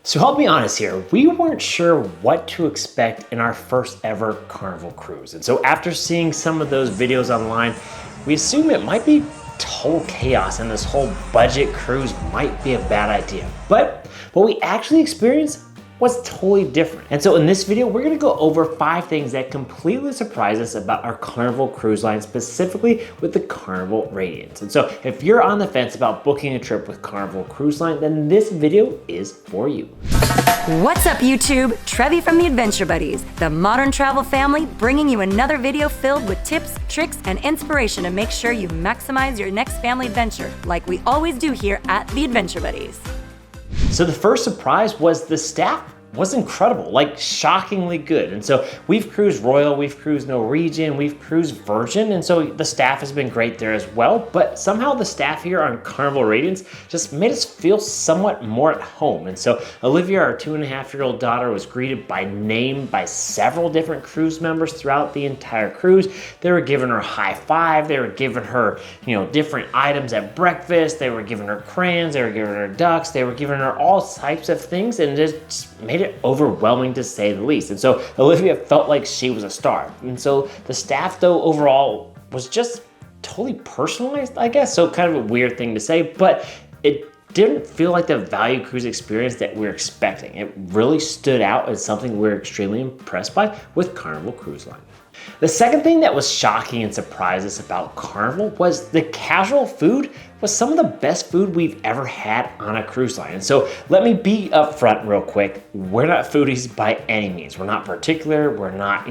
So I'll be honest here, we weren't sure what to expect in our first ever Carnival cruise. And so after seeing some of those videos online, we assumed it might be total chaos and this whole budget cruise might be a bad idea. But what we actually experienced was totally different. And so in this video, we're gonna go over 5 things that completely surprised us about our Carnival Cruise Line, specifically with the Carnival Radiance. And so if you're on the fence about booking a trip with Carnival Cruise Line, then this video is for you. What's up, YouTube? Trevi from the Adventure Buddies, the modern travel family, bringing you another video filled with tips, tricks, and inspiration to make sure you maximize your next family adventure, like we always do here at the Adventure Buddies. So the first surprise was the staff was incredible, like shockingly good. And so we've cruised Royal, we've cruised Norwegian, we've cruised Virgin, and so the staff has been great there as well. But somehow the staff here on Carnival Radiance just made us feel somewhat more at home. And so Olivia, our 2.5-year-old daughter, was greeted by name by several different cruise members throughout the entire cruise. They were giving her a high five, they were giving her, different items at breakfast, they were giving her crayons, they were giving her ducks, they were giving her all types of things, and it just made it overwhelming to say the least. And so Olivia felt like she was a star. And so the staff, though, overall was just totally personalized, I guess. So kind of a weird thing to say, but it didn't feel like the value cruise experience that we were expecting. It really stood out as something we're extremely impressed by with Carnival Cruise Line. The second thing that was shocking and surprised us about Carnival was the casual food was some of the best food we've ever had on a cruise line. And so let me be upfront real quick. We're not foodies by any means. We're not particular, we're not,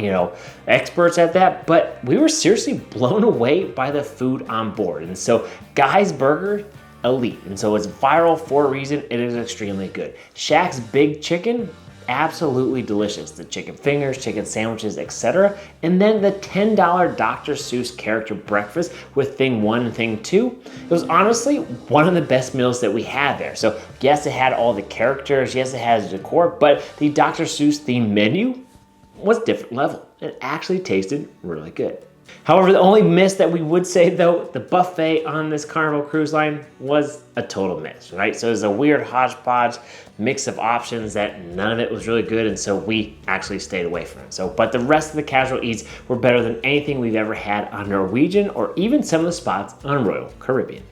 experts at that, but we were seriously blown away by the food on board. And so Guy's Burger, elite. And so it's viral for a reason. It is extremely good. Shaq's Big Chicken, absolutely delicious. The chicken fingers, chicken sandwiches, etc. And then the $10 Dr. Seuss character breakfast with thing 1 and thing 2. It was honestly one of the best meals that we had there. So yes, it had all the characters, yes, it has decor, but the Dr. Seuss themed menu was different level. It actually tasted really good. However, the only miss that we would say, though, the buffet on this Carnival Cruise Line was a total miss, right? So it was a weird hodgepodge mix of options that none of it was really good, and so we actually stayed away from it. But the rest of the casual eats were better than anything we've ever had on Norwegian or even some of the spots on Royal Caribbean.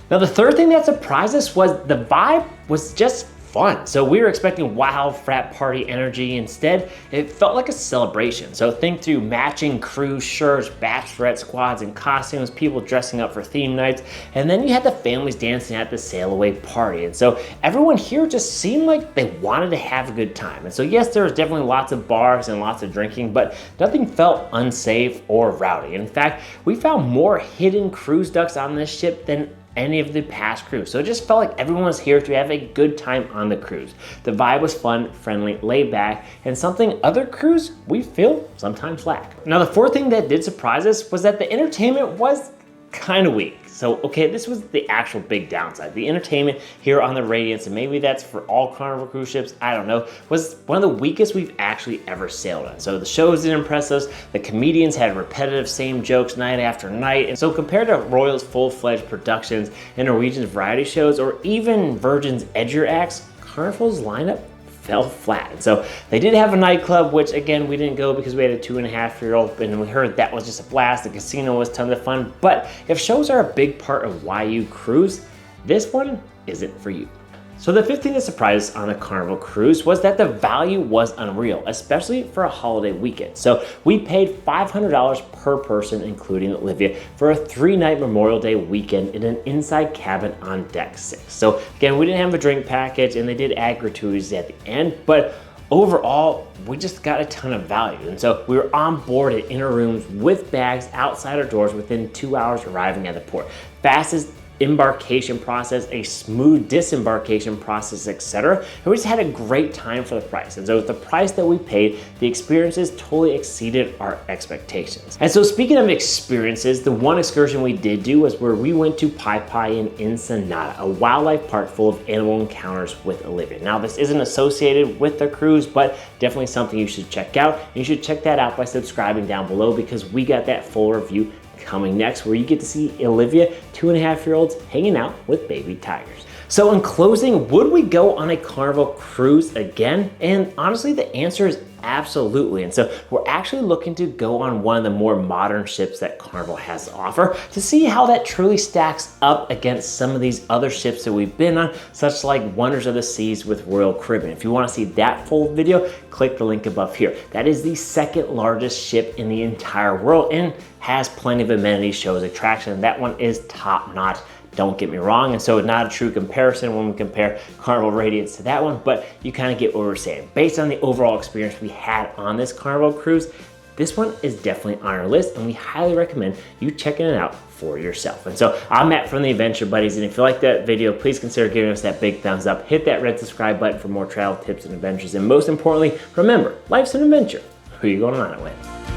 Now, the third thing that surprised us was the vibe was just fun. So we were expecting wild frat party energy. Instead, it felt like a celebration. So think through matching cruise shirts, bachelorette squads and costumes, people dressing up for theme nights, and then you had the families dancing at the sail away party. And so everyone here just seemed like they wanted to have a good time. And so yes, there was definitely lots of bars and lots of drinking, but nothing felt unsafe or rowdy. In fact, we found more hidden cruise ducks on this ship than any of the past cruise. So it just felt like everyone was here to have a good time on the cruise. The vibe was fun, friendly, laid back, and something other crews we feel sometimes lack. Now, the fourth thing that did surprise us was that the entertainment was kind of weak. So, okay, this was the actual big downside. The entertainment here on the Radiance, and maybe that's for all Carnival cruise ships, I don't know, was one of the weakest we've actually ever sailed on. So the shows didn't impress us. The comedians had repetitive same jokes night after night. And so compared to Royal's full-fledged productions and Norwegian's variety shows, or even Virgin's edgier acts, Carnival's lineup fell flat. And so they did have a nightclub, which again, we didn't go because we had a 2.5-year-old, and we heard that was just a blast. The casino was tons of fun. But if shows are a big part of why you cruise, this one isn't for you. So the fifth thing that surprised us on the Carnival cruise was that the value was unreal, especially for a holiday weekend. So we paid $500 per person, including Olivia, for a 3-night Memorial Day weekend in an inside cabin on deck 6. So again, we didn't have a drink package, and they did add gratuities at the end, but overall, we just got a ton of value. And so we were on board at inner rooms with bags outside our doors within 2 hours arriving at the port. Fastest embarkation process, a smooth disembarkation process, etc. And we just had a great time for the price. And so with the price that we paid, the experiences totally exceeded our expectations. And so speaking of experiences, the one excursion we did do was where we went to Pai Pai in Ensenada, a wildlife park full of animal encounters with Olivia. Now, this isn't associated with the cruise, but definitely something you should check out. And you should check that out by subscribing down below, because we got that full review coming next, where you get to see Olivia, 2.5-year-olds, hanging out with baby tigers. So in closing, would we go on a Carnival cruise again? And honestly, the answer is absolutely. And so we're actually looking to go on one of the more modern ships that Carnival has to offer to see how that truly stacks up against some of these other ships that we've been on, such like Wonders of the Seas with Royal Caribbean. If you want to see that full video, click the link above here. That is the second largest ship in the entire world and has plenty of amenities, shows, attraction. That one is top notch. Don't get me wrong, and so it's not a true comparison when we compare Carnival Radiance to that one, but you kind of get what we're saying. Based on the overall experience we had on this Carnival cruise, this one is definitely on our list, and we highly recommend you checking it out for yourself. And so I'm Matt from the Adventure Buddies, and if you like that video, please consider giving us that big thumbs up. Hit that red subscribe button for more travel tips and adventures, and most importantly, remember, life's an adventure. Who are you going on it with?